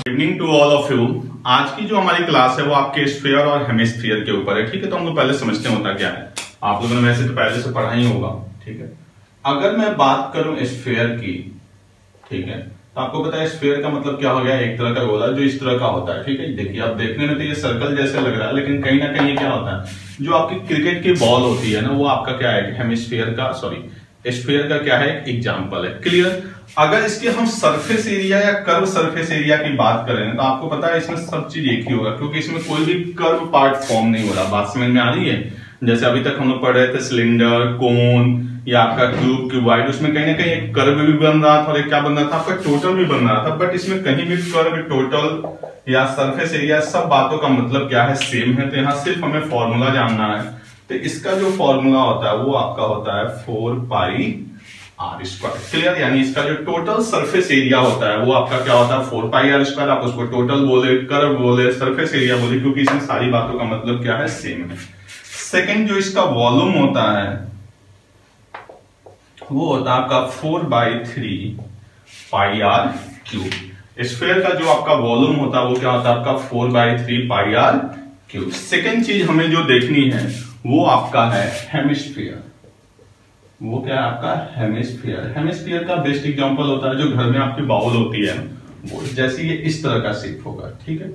Evening to all of you. आज की जो हमारी क्लास है वो आपके स्फीयर और हेमिस्फीयर के ऊपर है। ठीक है, तो हम लोग पहले समझते हैं होता क्या है। आप लोगों ने वैसे तो पहले से पढ़ा ही होगा। ठीक है, अगर मैं बात करूं स्फीयर की, ठीक है, तो आपको पता है स्फीयर का मतलब क्या हो गया, एक तरह का गोला जो इस तरह का होता है। ठीक है, देखिए आप देखने में तो ये सर्कल जैसे लग रहा है, लेकिन कहीं ना कहीं ये क्या होता है, जो आपकी क्रिकेट की बॉल होती है ना, वो आपका क्या है, हेमिस्फीयर का स्फीयर का क्या है, एग्जाम्पल है। क्लियर। अगर इसके हम सरफेस एरिया या कर्व सरफेस एरिया की बात करें तो आपको पता है इसमें सब चीज एक ही होगा, क्योंकि इसमें कोई भी कर्व पार्ट फॉर्म नहीं हो रहा। बात समझ में आ रही है। जैसे अभी तक हम लोग पढ़ रहे थे सिलेंडर, कोन या आपका क्यूब, क्यूबॉइड, उसमें कहीं ना कहीं एक कर्व भी बन रहा था और एक क्या बन रहा था, आपका टोटल भी बन रहा था। बट इसमें कहीं भी कर्व, टोटल या सरफेस एरिया, सब बातों का मतलब क्या है, सेम है। तो यहाँ सिर्फ हमें फॉर्मूला जानना है। तो इसका जो फॉर्मूला होता है वो आपका होता है 4 पाई आर स्क्वायर। क्लियर। यानी इसका जो टोटल सरफेस एरिया होता है वो आपका क्या होता है, 4 पाई आर स्क्वायर। आप उसको टोटल बोले, कर्व बोले, सरफेस एरिया बोले, क्योंकि इसमें सारी बातों का मतलब क्या है, सेम है। सेकेंड, जो इसका वॉल्यूम होता है वो होता है आपका 4/3 पाई आर क्यूब। स्फीयर का जो आपका वॉल्यूम होता है वो क्या होता है, आपका 4/3 पाई आर क्यूब। सेकेंड चीज हमें जो देखनी है वो आपका है हेमिस्फीयर। वो क्या है आपका हेमिस्फीयर। हेमिस्फीयर का बेस्ट एग्जांपल होता है जो घर में आपकी बाउल होती है, वो जैसे ये इस तरह का शेप होगा। ठीक है,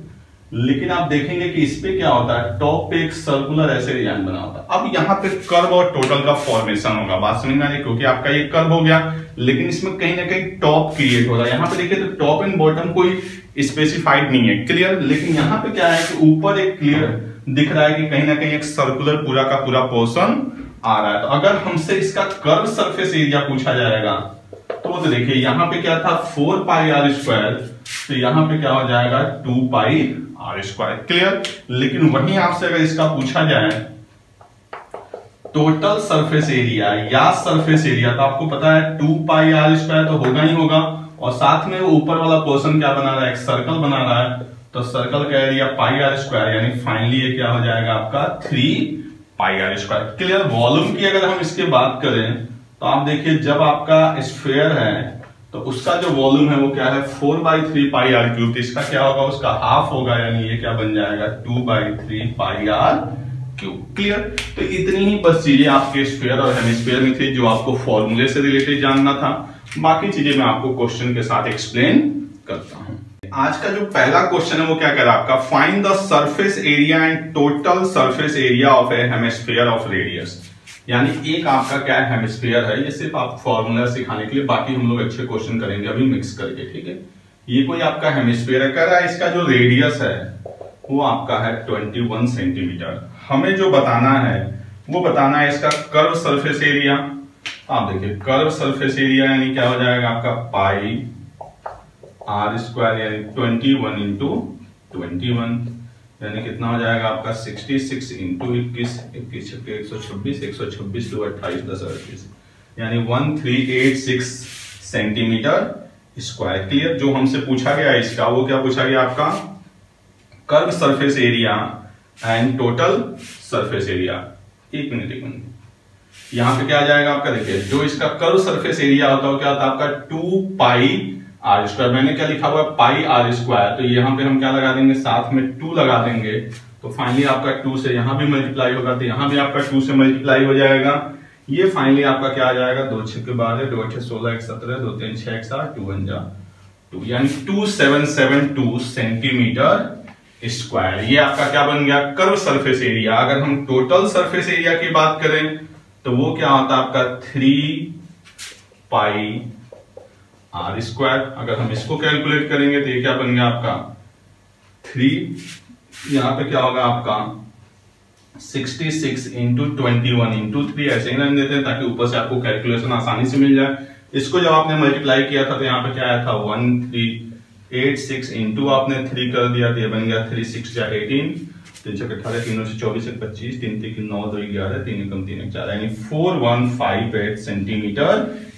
लेकिन आप देखेंगे कि इस पे क्या होता है, टॉप पे एक सर्कुलर ऐसे डिजाइन बना होता है। अब यहाँ पे कर्व और टोटल का फॉर्मेशन होगा। बात समझ में आ रही है, क्योंकि आपका ये कर्व हो गया, लेकिन इसमें कहीं ना कहीं टॉप क्रिएट हो रहा है। यहाँ पे देखिए तो टॉप एंड बॉटम कोई स्पेसिफाइड नहीं है। क्लियर। लेकिन यहाँ पे क्या है कि ऊपर एक क्लियर दिख रहा है कि कहीं ना कहीं एक सर्कुलर पूरा का पूरा पोर्शन आ रहा है। तो अगर हमसे इसका कर्व सरफेस एरिया पूछा जाएगा तो देखिए यहाँ पे क्या था, 4 पाई आर स्क्वायर, तो यहाँ पे क्या हो जाएगा 2 पाई आर स्क्वायर। क्लियर। लेकिन वहीं आपसे अगर इसका पूछा जाए टोटल सरफेस एरिया या सरफेस एरिया, तो आपको पता है 2 पाई आर स्क्वायर तो होगा ही होगा, और साथ में वो ऊपर वाला पोर्शन क्या बना रहा है, एक सर्कल बना रहा है। तो सर्कल का एरिया पाई आर स्क्वायर, यानी फाइनली ये क्या हो जाएगा आपका 3 pi R square. Clear. Volume की अगर हम इसके बात करें तो आप देखिए जब आपका स्फीयर है तो उसका जो वॉल्यूम है वो क्या है, 4/3 पाई आर क्यूब। इसका क्या होगा, उसका हाफ होगा, यानी ये क्या बन जाएगा 2/3 पाई आर क्यूब। क्लियर। तो इतनी ही बस चीजें आपके स्फीयर और हेमिस्फीयर में थी जो आपको फॉर्मूले से रिलेटेड जानना था। बाकी चीजें मैं आपको क्वेश्चन के साथ एक्सप्लेन करता हूं। आज का जो पहला क्वेश्चन है वो क्या कह रहा है आपका, find the surface area and total surface area of A hemisphere of radius. यानी एक आपका क्या है, हेमिस्फीयर है। ये सिर्फ आप फॉर्मूला सिखाने के लिए, बाकी हम लोग अच्छे क्वेश्चन करेंगे अभी मिक्स करके। ठीक है, ये कोई आपका हेमिस्फीयर है, कह रहा है इसका जो रेडियस है वो आपका है 21 सेंटीमीटर। हमें जो बताना है वो बताना है इसका कर्व सरफेस एरिया। आप देखिए कर्व सरफेस एरिया यानी क्या हो जाएगा आपका पाई आर स्क्वायर, यानी 21 इंटू 21, यानी कितना हो जाएगा आपका 66 इंटू 21, 126, 126 टू 28, 10 38, यानी 1386 सेंटीमीटर स्क्वायर। क्लियर। जो हमसे पूछा गया इसका वो क्या पूछा गया आपका, curve surface area and total surface area. एक मिनट, यहां पे क्या आ जाएगा आपका, देखिए जो इसका कर्व सरफेस एरिया होता है वो क्या होता है आपका 2 पाई आर स्क्वायर। मैंने क्या लिखा हुआ है, पाई आर स्क्वायर, तो यहाँ पे हम क्या लगा देंगे, साथ में 2 लगा देंगे। तो फाइनली आपका 2 से यहां भी मल्टीप्लाई होगा, तो यहां भी आपका 2 से मल्टीप्लाई हो जाएगा। ये फाइनली आपका क्या आ जाएगा, 2 6 के 12, 2 8 16, 1 17, 2 3 6 1 7, 2 1 2, यानी 2772 सेंटीमीटर स्क्वायर। ये आपका क्या बन गया, कर्व सरफेस एरिया। अगर हम टोटल सरफेस एरिया की बात करें तो वो क्या होता है आपका 3 पाई आर स्क्वायर। अगर हम इसको कैलकुलेट करेंगे तो ये क्या बन गया आपका 3, यहां पे क्या होगा आपका 66 इंटू 21 इंटू 3, ऐसे ही रन देते हैं ताकि ऊपर से आपको कैलकुलेशन आसानी से मिल जाए। इसको जब आपने मल्टीप्लाई किया था तो यहाँ पे क्या आया था 1386 इंटू आपने 3 कर दिया, तो ये बन गया 3 6 जा 18, 3 6 18, 3 से 24 से 25, 3 3 9 2 11, 3 कम 3 4, यानी 4158 सेंटीमीटर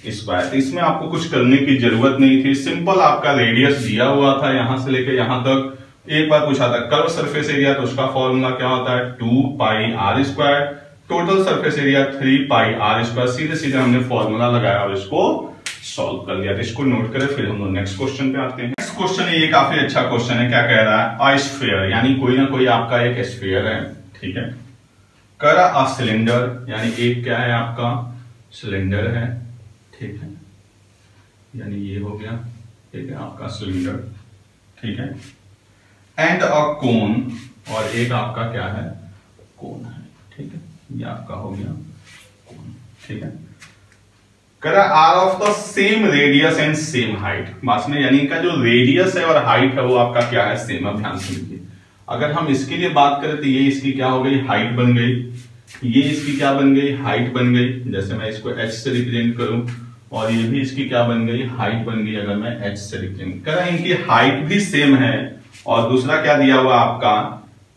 स्क्वायर। तो इसमें आपको कुछ करने की जरूरत नहीं थी, सिंपल आपका रेडियस दिया हुआ था यहां से लेके यहां तक। एक बार पूछा था कर्व सरफेस एरिया, तो उसका फॉर्मूला क्या होता है 2 pi R square, total surface area 3 pi R square. सीधे सीधे हमने फॉर्मूला लगाया और इसको सॉल्व कर लिया। तो इसको नोट करें, फिर हम लोग नेक्स्ट क्वेश्चन पे आते हैं। क्वेश्चन है, ये काफी अच्छा क्वेश्चन है। क्या कह रहा है? अ स्फीयर, यानी कोई ना कोई आपका एक स्फीयर है, ठीक है। कर अ सिलेंडर, यानी एक क्या है आपका सिलेंडर है, ठीक है, यानी ये हो गया, ठीक है, आपका सिलेंडर, ठीक है। एंड अ कोन, और एक आपका क्या है कोन है, ठीक है, ये आपका हो गया कोन, ठीक है। Are of the same radius and same height, बात में यानी इनका जो रेडियस है और हाइट है वो आपका क्या है सेम। अब ध्यान से लीजिए, अगर हम इसके लिए बात करें तो ये इसकी क्या हो गई हाइट बन गई, ये इसकी क्या बन गई हाइट बन गई, जैसे मैं इसको h से रिप्रेजेंट करूं, और ये भी इसकी क्या बन गई हाइट बन गई अगर मैं h से रिप्रेजेंट करा। इनकी हाइट भी सेम है, और दूसरा क्या दिया हुआ आपका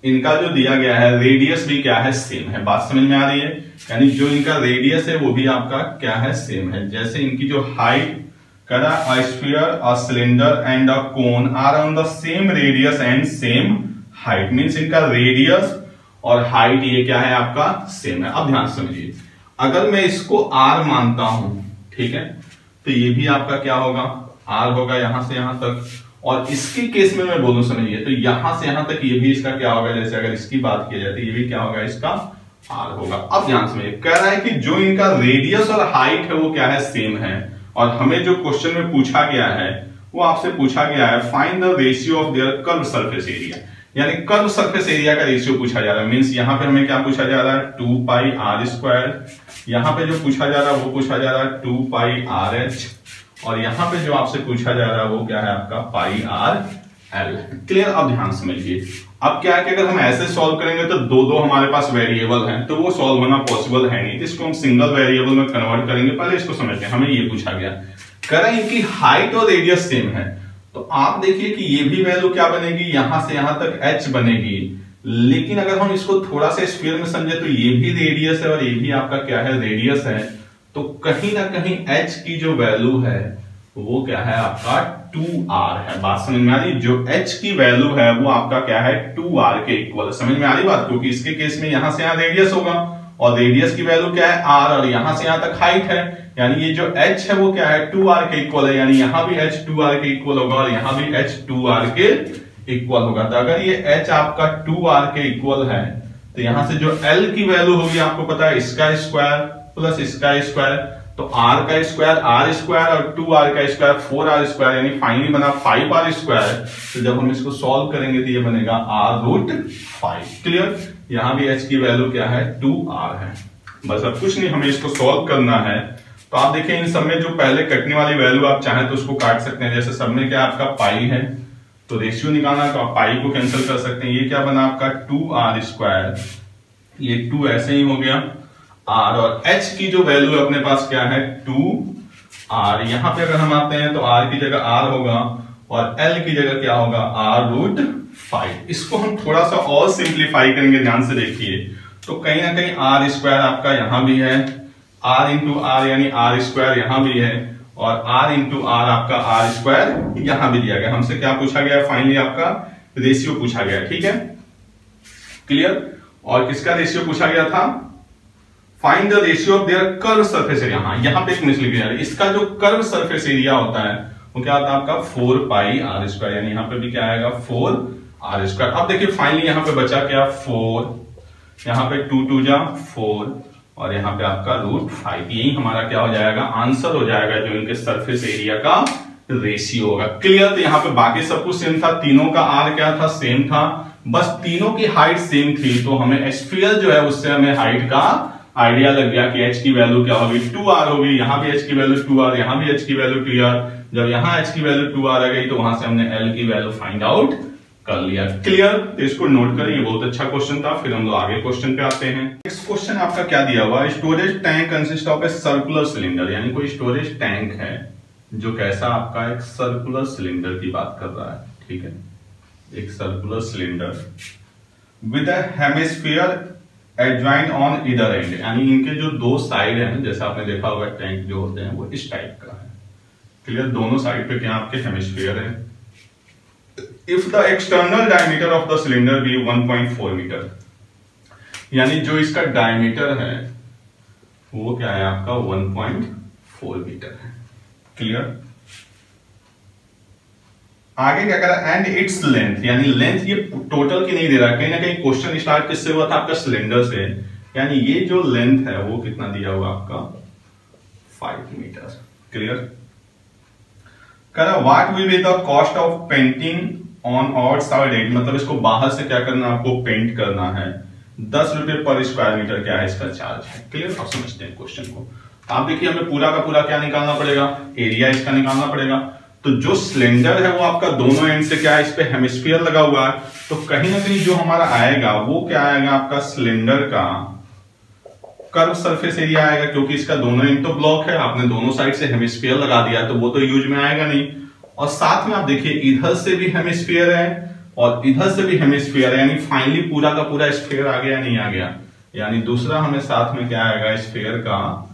इनका जो दिया गया है रेडियस भी क्या है सेम है। बात समझ में आ रही है? यानी जो इनका रेडियस है वो भी आपका क्या है सेम है। जैसे इनकी जो हाइट करा a sphere, a cylinder and a cone are on the same radius and same height, means इनका रेडियस और हाइट ये क्या है आपका सेम है। अब ध्यान समझिए, अगर मैं इसको r मानता हूं, ठीक है, तो ये भी आपका क्या होगा r होगा यहां से यहां तक, और इसके केस में मैं बोलूं समझिए तो यहां से यहां तक ये भी इसका क्या होगा, जैसे अगर इसकी बात की जाए तो ये भी क्या होगा इसका r होगा। अब ध्यान समझिए, कह रहा है कि जो इनका रेडियस और हाइट है वो क्या है सेम है, और हमें जो क्वेश्चन में पूछा गया है वो आपसे पूछा गया है find the ratio of their curve surface area, यानी कर्व सरफेस एरिया का रेशियो पूछा जा रहा है। मींस यहाँ पे हमें क्या पूछा जा रहा है 2 पाई r स्क्वायर, यहाँ पे जो पूछा जा रहा है वो पूछा जा रहा है 2 पाई RH, और यहाँ पे जो आपसे पूछा जा रहा है वो क्या है आपका पाई RL। क्लियर? अब ध्यान समझिए, अब क्या है कि अगर हम ऐसे सॉल्व करेंगे तो दो दो हमारे पास वेरिएबल हैं तो वो सॉल्व होना पॉसिबल है नहीं, तो इसको हम सिंगल वेरिएबल में कन्वर्ट करेंगे। पहले इसको समझते हैं, हमें ये पूछा गया कह रहा है इनकी हाइट और रेडियस सेम है, तो आप देखिए कि ये भी वैल्यू क्या बनेगी यहां से यहां तक h बनेगी, लेकिन अगर हम इसको थोड़ा सा स्फीयर में समझे तो ये भी रेडियस है और ये भी आपका क्या है रेडियस है, तो कहीं ना कहीं h की जो वैल्यू है वो क्या है आपका 2r है। बात समझ में आ रही? जो h की वैल्यू है वो आपका क्या है 2r के इक्वल। समझ में आ रही बात? क्योंकि इसके केस में यहां से यहां रेडियस होगा और रेडियस की वैल्यू क्या है r, और यहां से यहां तक हाइट है, यानी ये जो h है वो क्या है 2r के इक्वल है, यानी यहां भी h 2r के इक्वल होगा और यहां भी h 2r के इक्वल होगा। तो अगर ये h आपका 2r के इक्वल है तो यहां से जो l की वैल्यू होगी आपको पता है इसका स्क्वायर प्लस इसका स्क्वायर, तो r का स्क्वायर r स्क्वायर और 2r का स्क्वायर 4r स्क्वायर, यानी फाइनली बना 5r स्क्वायर। तो जब हम इसको सॉल्व करेंगे तो ये बनेगा r√5। क्लियर? यहां भी h की वैल्यू क्या है 2r है। बस अब कुछ नहीं, हमें इसको सॉल्व करना है। तो आप देखिए इन सब में जो पहले कटने वाली वैल्यू आप चाहें तो उसको काट सकते हैं, जैसे सब में क्या आपका पाई है तो रेशियो निकालना तो आप पाई को कैंसिल कर सकते हैं। ये क्या बना आपका 2r स्क्वायर, ये 2 ऐसे ही हो गया r, और h की जो वैल्यू है अपने पास क्या है 2r। यहां पे अगर हम आते हैं तो r की जगह r होगा और l की जगह क्या होगा r√5। इसको हम थोड़ा सा और सिंप्लीफाई करेंगे, ध्यान से देखिए, तो कहीं ना कहीं r स्क्वायर आपका यहां भी है, r इंटू r यानी r स्क्वायर यहां भी है, और r इंटू r आपका r स्क्वायर यहां भी दिया गया। हमसे क्या पूछा गया फाइनली आपका रेशियो पूछा गया, ठीक है, क्लियर? और किसका रेशियो पूछा गया था? Find the ratio of their curve surface area. हाँ, यहां पे एक मिसलिख है, इसका जो कर्व सरफेस एरिया होता है वो क्या होता है आपका 4 पाई r स्क्वायर, यानी यहां पे भी क्या आएगा 4r स्क्वायर। अब देखिए फाइनली यहां पे बचा क्या 4, यहां पे 2 2 जा 4 और यहाँ पे आपका √5, यही हमारा क्या हो जाएगा आंसर हो जाएगा जो इनके सरफेस एरिया का रेशियो होगा। क्लियर? तो यहाँ पे बाकी सब कुछ सेम था, तीनों का r क्या था सेम था, बस तीनों की हाइट सेम थी, तो हमें स्फीयर जो है उससे हमें हाइट का आइडिया लग गया कि h की वैल्यू क्या होगी 2r होगी, यहाँ भी h की वैल्यू 2r, यहाँ भी h की वैल्यू 2r। जब यहाँ h की वैल्यू 2r आ गई तो वहां से हमने l की वैल्यू फाइंड आउट कर लिया। क्लियर? तो इसको नोट करें, ये बहुत अच्छा क्वेश्चन था। फिर हम लोग आगे क्वेश्चन पे आते हैं। नेक्स्ट क्वेश्चन आपका क्या दिया हुआ है, storage tank consist of a circular cylinder, यानी कोई स्टोरेज टैंक है जो कैसा आपका एक सर्कुलर सिलेंडर की बात कर रहा है, ठीक है, एक circular cylinder with a hemisphere adjoint on either and, यानी इनके जो दो साइड है जैसे आपने देखा होगा टैंक जो होते हैं वो इस टाइप का है। क्लियर? दोनों साइड पे क्या आपके हेमिस्फीयर है। If the external diameter of the cylinder be 1.4 metre, यानी जो इसका डायमीटर है वो क्या है आपका 1.4 मीटर है। क्लियर? आगे क्या करा, एंड इट्स लेंथ, यानी लेंथ ये टोटल की नहीं दे रहा, कहीं ना कहीं क्वेश्चन स्टार्ट किससे हुआ था, आपका सिलेंडर से, यानी ये जो लेंथ है वो कितना दिया हुआ आपका 5 मीटर। क्लियर। करा what will be the cost of painting on outside add, मतलब इसको बाहर से क्या करना, आपको पेंट करना है, 10 रुपए पर स्क्वायर मीटर क्या है इसका चार्ज है। क्लियर। अब समझते हैं क्वेश्चन को। आप देखिए हमें पूरा का पूरा क्या निकालना पड़ेगा, एरिया इसका निकालना पड़ेगा। तो जो सिलेंडर है वो आपका दोनों एंड से क्या है, इस पे हेमिस्फीयर लगा हुआ है, तो कहीं ना कहीं जो हमारा आएगा वो क्या आएगा, आपका सिलेंडर का कर्व सरफेस एरिया आएगा, क्योंकि इसका दोनों एंड तो ब्लॉक है, आपने दोनों साइड से हेमिस्फीयर लगा दिया तो वो तो यूज में आएगा नहीं। और साथ में आप देखिए इधर से भी हेमिस्फीयर है और इधर से भी हेमिस्फीयर है, यानी फाइनली पूरा का पूरा स्फीयर आ गया, नहीं आ गया, यानी दूसरा हमें साथ में क्या आएगा, स्फीयर का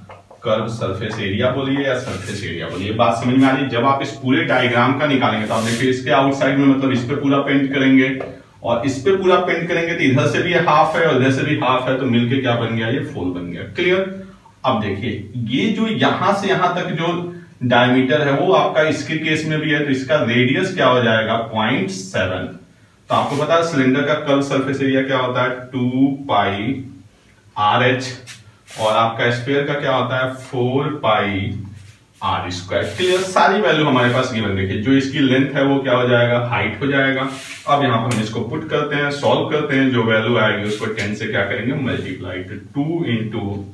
कर्व सरफेस एरिया बोलिए या सरफेस एरिया बोलिए। बात समझ में आ रही। जब आप इस पूरे डायग्राम का निकालेंगे तो आप देखिए इसके आउटसाइड में मतलब इस पे पूरा पेंट करेंगे और इस पे पूरा पेंट करेंगे तो इधर से भी हाफ है और इधर से भी हाफ है, तो मिलके क्या बन गया, ये फुल बन गया। क्लियर। अब देखिए ये जो यहां से यहां तक जो डायमीटर है वो आपका इसके केस में भी है, तो इसका रेडियस क्या हो जाएगा 0.7। तो आपको पता है सिलेंडर का कर्व सरफेस एरिया क्या होता है 2 पाई RH और आपका स्फीयर का क्या होता है 4 पाई R स्क्वायर। क्लियर। सारी वैल्यू हमारे पास गिवन। देखिए जो इसकी लेंथ है वो क्या हो जाएगा, हाइट हो जाएगा। अब यहाँ पर हम इसको पुट करते हैं, सॉल्व करते हैं, जो वैल्यू आएगी उसको 10 से क्या करेंगे, मल्टीप्लाई। 2 इंटू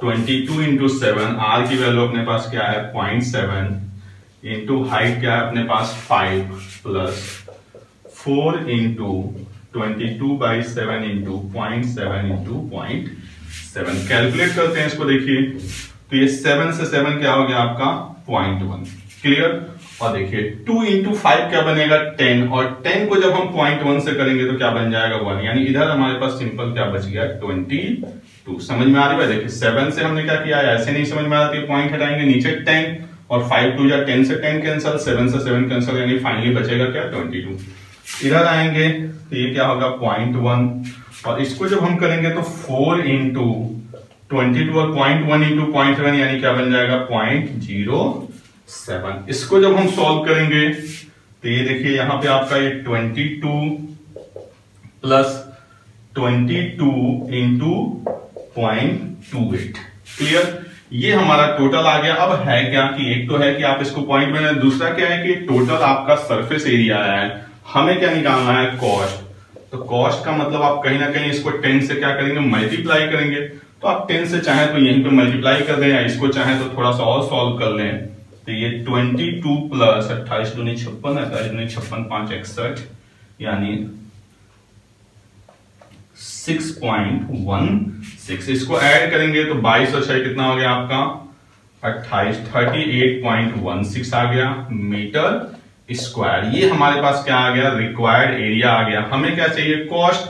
22 इंटू 7, R की वैल्यू अपने पास क्या है 0.7 इंटू हाइट क्या है अपने पास 5 plus 4 into 22/7 into 0.7 into 0.7। Calculate करते हैं इसको। देखिए तो ये 7 से 7 क्या हो गया आपका 0.1। क्लियर। और देखिए 2 इंटू 5 क्या बनेगा 10, और 10 को जब हम 0.1 से करेंगे तो क्या बन जाएगा 1, यानी इधर हमारे पास सिंपल क्या बच गया 22। समझ में आ रही है। देखिए 7 से हमने क्या किया, ऐसे नहीं समझ में आती, पॉइंट हटाएंगे नीचे 10 और 5 2 या 10 से 10 कैंसिल, 7 से 7 कैंसिल, यानी फाइनली बचेगा क्या 22। इधर आएंगे तो ये क्या होगा 0.1 और इसको जब हम करेंगे तो 4 इंटू 22 और 0.1 इंटू 0.7 यानी क्या बन जाएगा 0.07। इसको जब हम सॉल्व करेंगे तो ये देखिए यहां पे आपका ये 22 प्लस 22 इंटू 0.28। क्लियर। ये हमारा टोटल आ गया। अब है क्या कि एक तो है कि आप इसको पॉइंट में, दूसरा क्या है कि टोटल आपका सरफेस एरिया है, हमें क्या निकालना है कॉस्ट। तो कॉस्ट का मतलब आप कहीं ना कहीं इसको 10 से क्या करेंगे मल्टीप्लाई करेंगे। तो आप 10 से चाहे तो यहीं पे मल्टीप्लाई कर दें या इसको चाहे तो थोड़ा सा और सॉल्व कर लें। तो ये 22 प्लस 28 दूनी 56, 28 दूनी 56, 5 61, यानी 6.16। इसको ऐड करेंगे तो 22 और 6 कितना हो गया आपका 28, 38.16 आ गया मीटर स्क्वायर। ये हमारे पास क्या आ गया, रिक्वायर्ड एरिया आ गया। हमें क्या चाहिए कॉस्ट,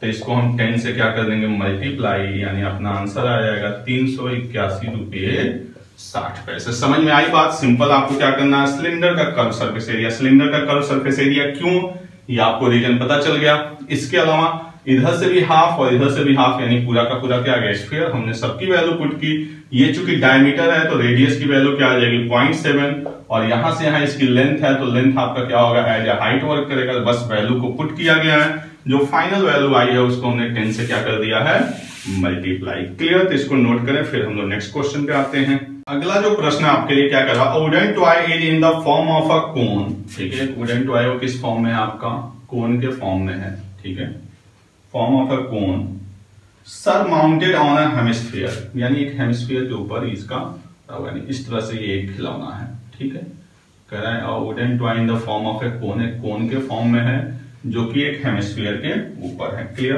तो इसको हम 10 से क्या कर देंगे मल्टीप्लाई, यानी अपना आंसर आ जाएगा 381 रुपये 60 पैसे। समझ में आई बात। सिंपल आपको क्या करना है, सिलेंडर का कर्व सरफेस एरिया, सिलेंडर का कर्व सरफेस एरिया क्यों, ये आपको रीजन पता चल गया। इसके अलावा इधर से भी हाफ और इधर से भी हाफ, यानी पूरा का पूरा क्या आ गया स्फीयर। हमने सबकी वैल्यू पुट की। ये चूंकि डायमीटर है तो रेडियस की वैल्यू क्या आ जाएगी 0.7 और यहां से यहां इसकी लेंथ है तो लेंथ आपका क्या होगा एज ए हाइट वर्क करेगा। बस वैल्यू को पुट किया गया है, जो फाइनल वैल्यू आई है उसको हमने 10 से क्या कर दिया है मल्टीप्लाई। क्लियर। तो इसको नोट करें, फिर हम लोग नेक्स्ट क्वेश्चन पे आते हैं। अगला जो प्रश्न आपके लिए क्या कर रहा है, wooden toy is in the form of a cone. ठीक है, वुडन टॉय वो किस फॉर्म में है आपका, कोन के फॉर्म में है। ठीक है, form of a cone sir mounted on a hemisphere, यानी एक हेमिस्फीयर के ऊपर इसका यानी इस तरह से ये एक खिलौना है। ठीक है, कह रहा है wooden toy in the form of a cone, एक कोन के फॉर्म में है जो कि एक हेमिस्फीयर के ऊपर है। क्लियर।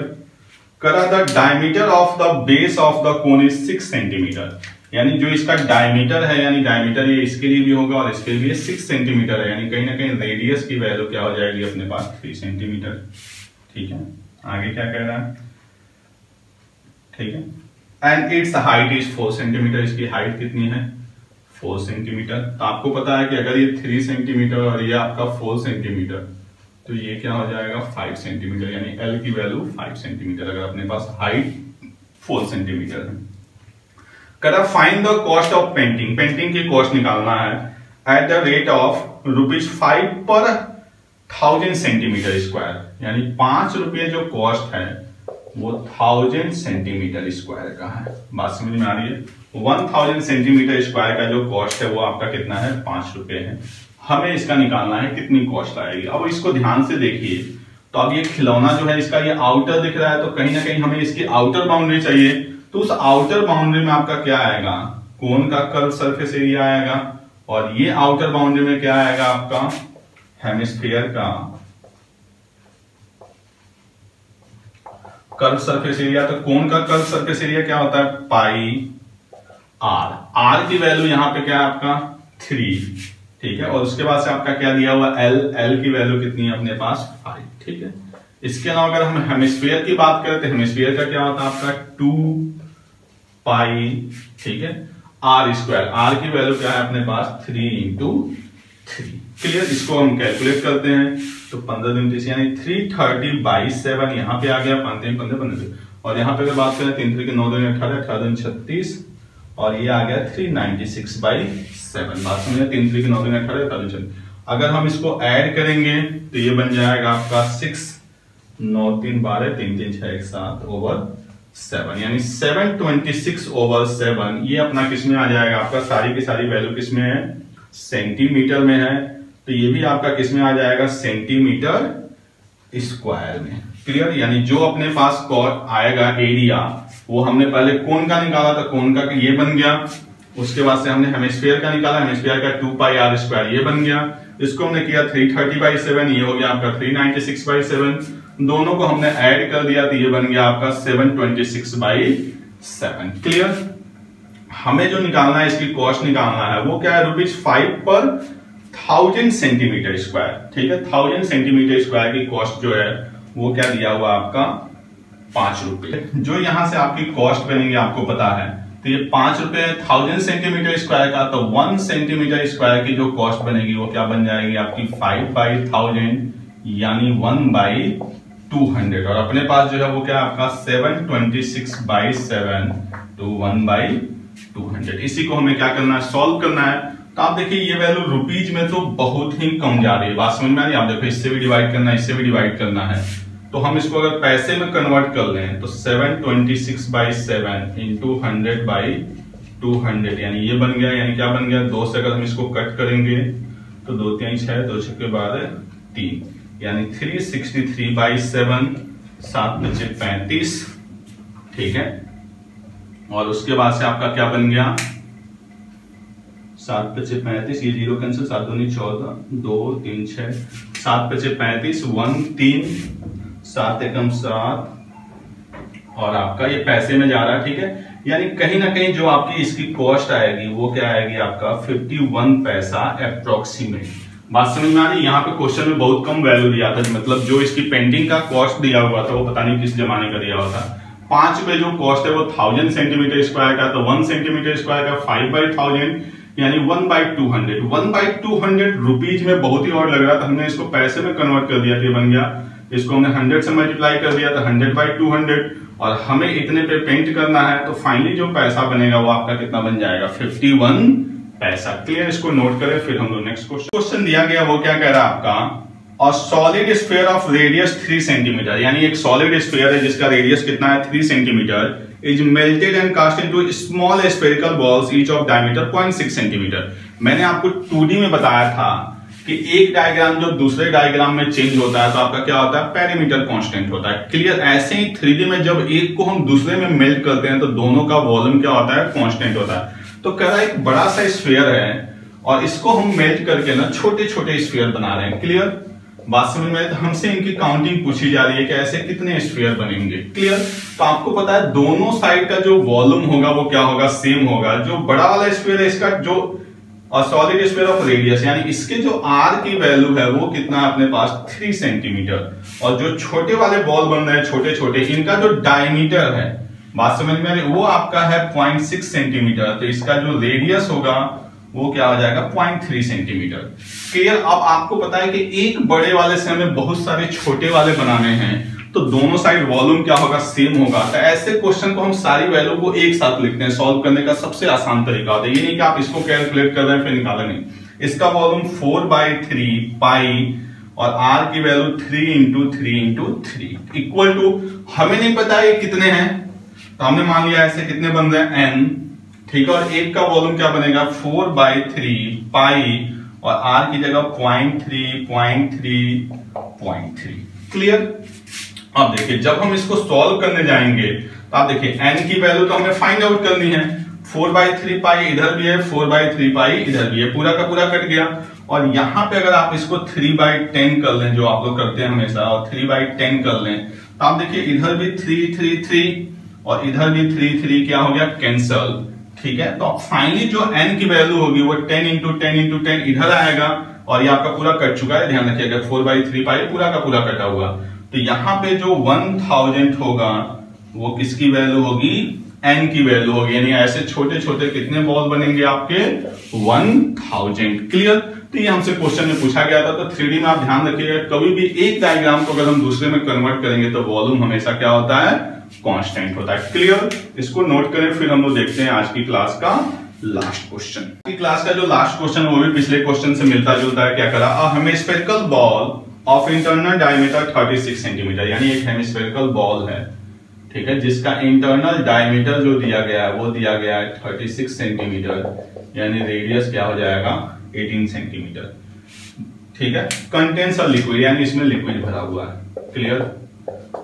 करा the diameter of the base of the cone is 6 centimetre, यानी जो इसका डायमीटर है, यानी डायमीटर ये इसके लिए भी होगा और इसके लिए 6 सेंटीमीटर है, यानी कहीं ना कहीं रेडियस की वैल्यू क्या हो जाएगी अपने पास 3 सेंटीमीटर। ठीक है, आगे क्या कह रहा है। ठीक है, and it's height is 4 centimetre, इसकी हाइट कितनी है 4 सेंटीमीटर। तो आपको पता है कि अगर ये 3 सेंटीमीटर और ये आपका 4 सेंटीमीटर तो ये क्या हो जाएगा 5 सेंटीमीटर, यानी L की वैल्यू 5 सेंटीमीटर अगर अपने पास हाइट 4 सेंटीमीटर है। करा find the cost of painting, painting की कॉस्ट निकालना है एट द रेट ऑफ ₹5 पर 1000 सेंटीमीटर स्क्वायर, यानी 5 रुपये जो कॉस्ट है वो 1000 सेंटीमीटर स्क्वायर का है। बात समझ में आ रही है? 1000 सेंटीमीटर स्क्वायर का जो कॉस्ट है वो आपका कितना है? 5 रुपये है। हमें इसका निकालना है कितनी कॉस्ट आएगी। अब इसको ध्यान से देखिए, तो अब ये खिलौना जो है इसका ये आउटर दिख रहा है, तो कहीं ना कहीं हमें इसकी आउटर बाउंड्री चाहिए। तो उस आउटर बाउंड्री में आपका क्या आएगा? कोन का कर्व सरफेस एरिया आएगा, और ये आउटर बाउंड्री में क्या आएगा? आपका हेमिस्फीयर का कर्व सरफेस एरिया। तो कोन का कर्व सरफेस एरिया क्या होता है? पाई आर। आर की वैल्यू यहां पे क्या है आपका? 3, ठीक है। और उसके बाद से आपका क्या दिया हुआ? एल। एल की वैल्यू कितनी है अपने पास? 5, ठीक है। इसके अलावा अगर हम हेमिस्फीयर की बात करें तो हेमिस्फीयर का क्या होता है आपका? 2 पाई, ठीक है, आर स्क्वायर। आर की वैल्यू क्या है अपने पास? 3 × 3। क्लियर? इसको हम कैलकुलेट करते हैं तो 15 दिन यानी 330/7 यहाँ पे आ गया। 5 3 15 15, और यहाँ पे अगर बात करें 3 3 9 2 18 18 2 36, और ये आ गया 396/7। बात समझे? 3 3 9 2 18 18 36। अगर हम इसको ऐड करेंगे तो ये बन जाएगा आपका 6 9 3 12 3 3 6 1 7/7, यानी 726/7। ये अपना किसमें आ जाएगा? आपका सारी की सारी वैल्यू किसमें है? सेंटीमीटर में है। तो ये भी आपका किसमें आ जाएगा? सेंटीमीटर स्क्वायर में। क्लियर? यानी जो अपने पास कॉस्ट आएगा एरिया, वो हमने पहले कोन का निकाला था, कोन का ये बन गया। उसके बाद से हमने हेमिस्फीयर का निकाला, हेमिस्फीयर का 2 पाई आर स्क्वायर ये बन गया। इसको हमने किया 330/7, ये हो गया आपका 396/7। दोनों को हमने ऐड कर दिया तो ये बन गया आपका 726/7। क्लियर? हमें जो निकालना है, इसकी कॉस्ट निकालना है, वो क्या है? ₹5 पर 1000 सेंटीमीटर स्क्वायर, ठीक है। 1000 सेंटीमीटर स्क्वायर की कॉस्ट जो है वो क्या दिया हुआ आपका? 5 रुपए। जो यहां से आपकी कॉस्ट बनेगी आपको पता है, तो ये 5 रुपए 1000 सेंटीमीटर स्क्वायर का, तो 1 सेंटीमीटर स्क्वायर की जो कॉस्ट बनेगी वो क्या बन जाएगी आपकी? 5/1000, यानी 1/200। और अपने पास जो है वो क्या आपका? 726/7 to 1/200। इसी को हमें क्या करना है? सॉल्व करना है। तो आप देखिए ये वैल्यू रुपीज में तो बहुत ही कम जा रही है। बात समझ में आ रही है? आप देखो इससे भी डिवाइड करना है, इससे भी डिवाइड करना है। तो हम इसको अगर पैसे में कन्वर्ट कर लें तो 726/7 into 100/200, यानी ये बन गया। यानी क्या बन गया? 2 से अगर हम इसको कट करेंगे तो 2 3 6, 2 6 12 3, यानी 363/7, 7 5 35, ठीक है। और उसके बाद से आपका क्या बन गया? 7 5 35, ये 0 कैंसिल, 7 2 14, 2 3 6, 7 5 35, 1 3, 7 एकम 7, और आपका ये पैसे में जा रहा है, ठीक है। यानी कहीं ना कहीं जो आपकी इसकी कॉस्ट आएगी वो क्या आएगी आपका? 51 पैसा अप्रोक्सीमेट। बात समझ में आ रही? यहाँ पे क्वेश्चन में बहुत कम वैल्यू दिया था, मतलब जो इसकी पेंटिंग का कॉस्ट दिया हुआ था वो पता नहीं किस जमाने का दिया हुआ था। 5 पे जो कॉस्ट है वो 1000 सेंटीमीटर स्क्वायर का, तो 1 सेंटीमीटर स्क्वायर का 5/1000, यानी 1/200। 1/200 रुपीज में बहुत ही और लग रहा था, हमने इसको पैसे में कन्वर्ट कर दिया, ये बन गया। इसको हमने 100 से मल्टीप्लाई कर दिया तो 100/200, और हमें इतने पे पेंट करना है, तो फाइनली जो पैसा बनेगा वो आपका कितना बन जाएगा? 51 पैसा। क्लियर? इसको नोट करें, फिर हम लोग नेक्स्ट क्वेश्चन दिया गया वो क्या कह रहा है आपका? और solid sphere of radius 3 centimetre, यानी एक सॉलिड स्फीयर है जिसका रेडियस कितना है? 3 centimetre, is melted and cast into small spherical balls each of diameter 0.6 centimetre. मैंने आपको 2D में बताया था कि एक डायग्राम जो दूसरे डायग्राम में चेंज होता है तो आपका क्या होता है? पेरीमीटर कांस्टेंट होता है। क्लियर? ऐसे ही 3D में जब एक को हम दूसरे में मेल्ट करते हैं तो दोनों का वॉल्यूम क्या होता है? कांस्टेंट होता है। तो कह रहा है एक बड़ा सा स्फीयर है और इसको हम मेल्ट करके ना छोटे छोटे स्फीयर बना रहे हैं। क्लियर? बात समझ में? हमसे इनकी काउंटिंग पूछी जा रही है कि ऐसे कितने स्फीयर बनेंगे। क्लियर? तो आपको पता है दोनों साइड का जो वॉल्यूम होगा वो क्या होगा? सेम होगा। जो बड़ा वाला स्फीयर है इसका जो सॉलिड स्फीयर ऑफ रेडियस, यानी इसके जो आर की वैल्यू है वो कितना है अपने पास? 3 सेंटीमीटर। और जो छोटे वाले बॉल बन रहे हैं छोटे छोटे, इनका जो डायमीटर है, बात समझ में आ रही, वो आपका है 0.6 सेंटीमीटर। तो इसका जो रेडियस होगा वो क्या हो जाएगा? 0.3 सेंटीमीटर। क्लियर? अब आपको पता है कि एक बड़े वाले से हमें बहुत सारे छोटे वाले बनाने हैं, तो दोनों साइड वॉल्यूम क्या होगा? सेम होगा। तो ऐसे क्वेश्चन को हम सारी वैल्यू को एक साथ लिखते हैं। सॉल्व करने का सबसे आसान तरीका होता है, ये नहीं कि आप इसको कैलकुलेट कर रहे हैं फिर निकालें, नहीं। इसका वॉल्यूम 4/3 पाई और r की वैल्यू 3 × 3 × 3 इक्वल टू, हमें नहीं पता ये कितने हैं तो हमने मान लिया ऐसे कितने बन रहे हैं n, ठीक है। और एक का वॉल्यूम क्या बनेगा 4/3 पाई और r की जगह 0.3 क्लियर। अब देखिए जब हम इसको सॉल्व करने जाएंगे तो आप देखिए n की वैल्यू तो हमें फाइंड आउट करनी है, 4/3 पाई इधर भी है, 4/3 पाई इधर भी है, पूरा का पूरा कट गया। और यहां पे अगर आप इसको 3/10 कर लें, जो आप लोग करते हैं हमेशा, और 3/10 कर लें तो आप देखिए इधर भी 3 और इधर भी 3 क्या हो गया कैंसल, ठीक है। तो फाइनली जो n की वैल्यू होगी वो 10 × 10 × 10 इधर आएगा और ये आपका पूरा कट चुका है, ध्यान रखिएगा 4/3 पाई पूरा का पूरा कटा हुआ। तो यहाँ पे जो 1000 होगा वो किसकी वैल्यू होगी, n की वैल्यू होगी, यानी ऐसे छोटे छोटे कितने बॉल बनेंगे आपके 1000 क्लियर। तो ये हमसे क्वेश्चन में पूछा गया था। तो 3D में आप ध्यान रखिएगा कभी भी एक डायग्राम को अगर हम दूसरे में कन्वर्ट करेंगे तो वॉल्यूम हमेशा क्या होता है, कांस्टेंट होता है, क्लियर। इसको नोट करें, फिर हम लोग देखते हैं आज की क्लास का लास्ट क्वेश्चन। की क्लास का जो लास्ट क्वेश्चन वो भी पिछले क्वेश्चन से मिलता जुलता है। क्या करा, a hemispherical bowl of internal diameter 36 centimetre, यानी एक हेमिस्फेरिकल बॉल है, ठीक है, जिसका इंटरनल डायमीटर जो दिया गया है वो दिया गया है 36 सेंटीमीटर, यानी रेडियस क्या हो जाएगा 18 सेंटीमीटर, ठीक है। कंटेन्स अ लिक्विड, यानी इसमें लिक्विड भरा हुआ है, क्लियर,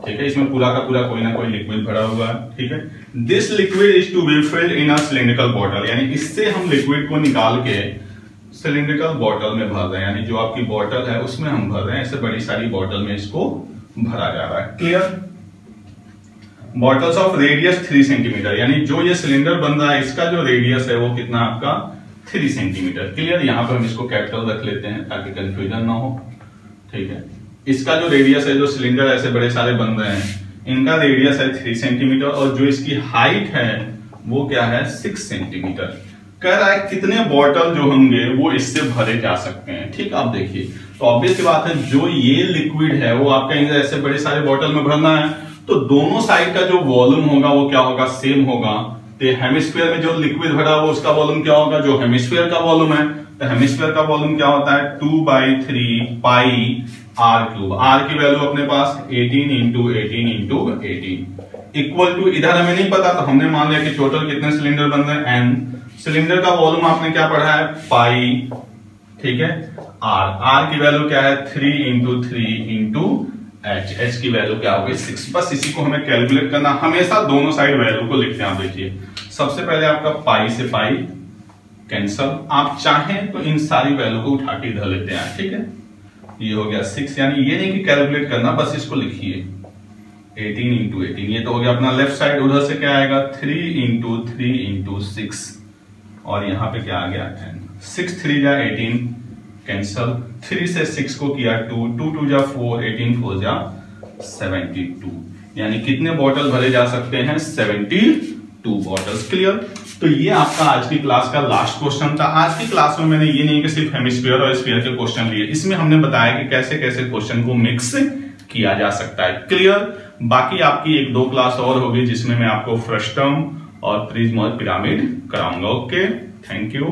ठीक है, इसमें पूरा का पूरा कोई ना कोई लिक्विड भरा हुआ है, ठीक है। This liquid is to be filled in a cylindrical bottle, यानी इससे हम लिक्विड को निकाल के सिलिंड्रिकल बॉटल में भर रहे हैं, यानी जो आपकी बॉटल है उसमें हम भर रहे हैं, ऐसे बड़ी सारी बॉटल में इसको भरा जा रहा है, clear. Bottles of radius 3 centimetre, यानी जो ये सिलेंडर बन रहा है इसका जो रेडियस है वो कितना आपका 3 सेंटीमीटर, क्लियर। यहाँ पे हम इसको कैपिटल रख लेते हैं ताकि कंफ्यूजन ना हो, ठीक है। इसका जो रेडियस है, जो सिलेंडर ऐसे बड़े सारे बन रहे हैं इनका रेडियस है 3 सेंटीमीटर और जो इसकी हाइट है वो क्या है 6 सेंटीमीटर। कह रहा है कितने बॉटल जो होंगे वो इससे भरे जा सकते हैं, ठीक। आप देखिए तो ऑब्वियस बात है जो ये लिक्विड है वो आपका ऐसे बड़े सारे बॉटल में भरना है, तो दोनों साइड का जो वॉल्यूम होगा वो क्या होगा, सेम होगा। तो हेमिस्फीयर में जो लिक्विड भरा हुआ उसका वॉल्यूम क्या होगा, जो हेमिस्फीयर का वॉल्यूम है, तो हेमिस्फीयर का वॉल्यूम क्या होता है 2/3 पाई r³ r की वैल्यू अपने पास 18 × 18 × 18 इक्वल टू, इधर हमें नहीं पता तो हमने मान लिया कि टोटल कितने सिलेंडर बन रहे हैं n, सिलेंडर का वॉल्यूम आपने क्या पढ़ा है पाई, ठीक है, r की वैल्यू क्या है 3 × 3 × h की वैल्यू क्या होगी 6। बस इसी को हमें कैलकुलेट करना, हमेशा दोनों साइड वैल्यू को लिखते हैं। आप देखिए सबसे पहले आपका पाई से पाई कैंसल, आप चाहें तो इन सारी वैल्यू को उठा के इधर लेते हैं, ठीक है। ये हो गया 6, यानी ये नहीं कि कैलकुलेट करना, बस इसको लिखिए 18 × 18, ये तो हो गया अपना लेफ्ट साइड। उधर से क्या आएगा 3 × 3 × 6 और यहाँ पे क्या आ गया 10, 6 3 जा 18 कैंसल, 3 से 6 को किया 2, 2 2 जा 4, 18 4 जा 72, यानी कितने बॉटल भरे जा सकते हैं 72 बॉटल्स, क्लियर। तो ये आपका आज की क्लास का लास्ट क्वेश्चन था। आज की क्लास में मैंने ये नहीं कि सिर्फ हेमिस्फीयर और स्फीयर के क्वेश्चन लिए, इसमें हमने बताया कि कैसे कैसे क्वेश्चन को मिक्स किया जा सकता है, क्लियर। बाकी आपकी 1-2 क्लास और होगी जिसमें मैं आपको फ्रस्टम और प्रिज्म और पिरामिड कराऊंगा। Okay, thank you.